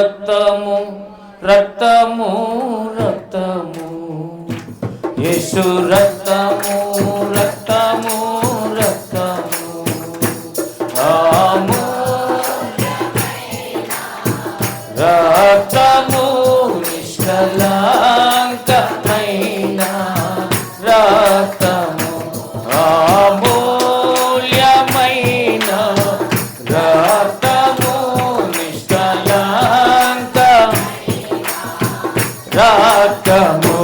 రక్తము రక్తము రక్తము యేసు రక్తము రక్తము రక్తము రక్తము నిష్కళంకమైన రక్తము అమూల్యమైన రక్తము నిష్కళంక రక్తము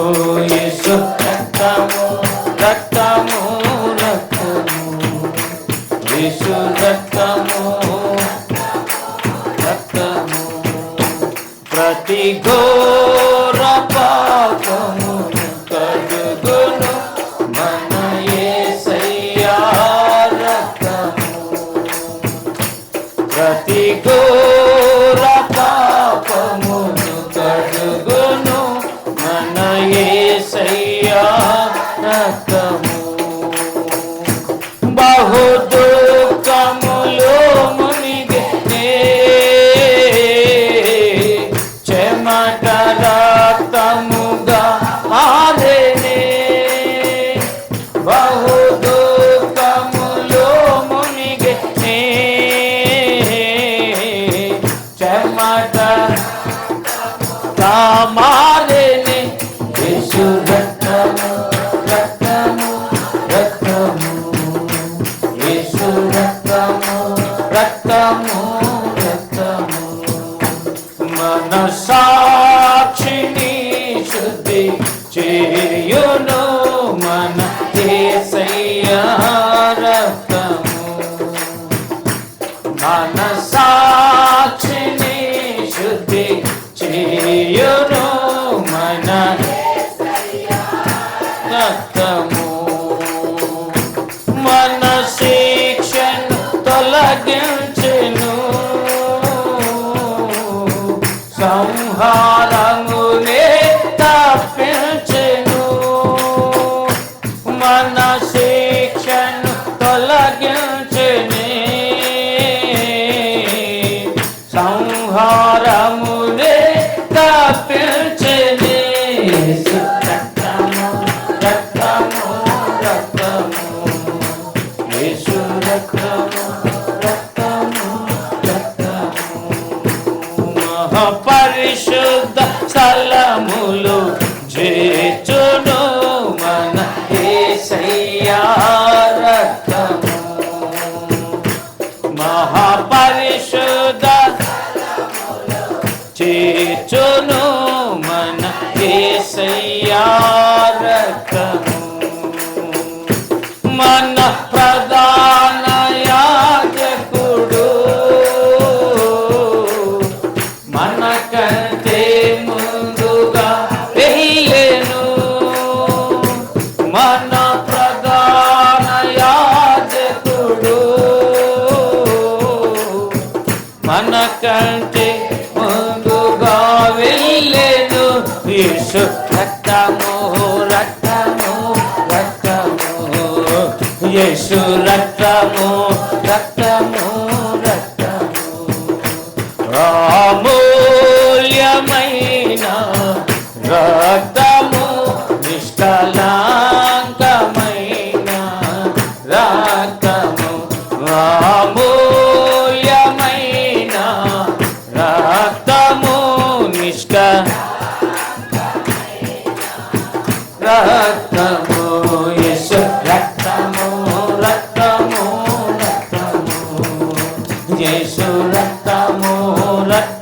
యేసు రక్తము రక్తము రక్తము యేసు రక్తము రక్తము ప్రతి ఘోర పాపమును కడుగును మన యేసయ్యా రక్తము ప్రతి ఘోర పాపమును కడుగును మన యేసయ్యా రక్తము బహు దుఃఖములో మునిగెనే చెమట రక్తముగా మారెనే బహు దుఃఖములో మునిగెనే చెమట మారెనే యేసు రక్తము రక్తము రక్తము యేసు రక్తము రక్తము రక్తము మన సాక్షిని శుద్ధి చేయును మన యేసయ్యా రక్తము మన సాక్షిని శుద్ధి చేయును మన రక్తము మన శిక్షను తొలగించెను సంహారమునే తప్పించెను మన శిక్షను తొలగించెనే సంహారమునే తప్పించెనే రక్తము రక్తము రక్తము యేసు రక్తము రక్తము రక్తము మహాపరిశుద్ధ స్థలములు చేర్చును మన యేసయ్యా రక్తము మహాపరిశుద్ధ చేర్చును మన యేసయ్యా రక్తము మన ప్రధాన యాజకుడు మనకంటే ముందుగా వెళ్ళెను మన ప్రధాన యాజకుడు మనకంటే ముందుగా వెళ్ళెను యేసు రక్తము రక్తము రక్తము యేసు రక్తము రక్తము రక్తము అమూల్యమైన రక్తము నిష్కళంకమైన రక్తము అమూల్యమైన రక్తము రక్తము యేసు రక్తము రక్తము రక్తము యేసు రక్తము రక్తము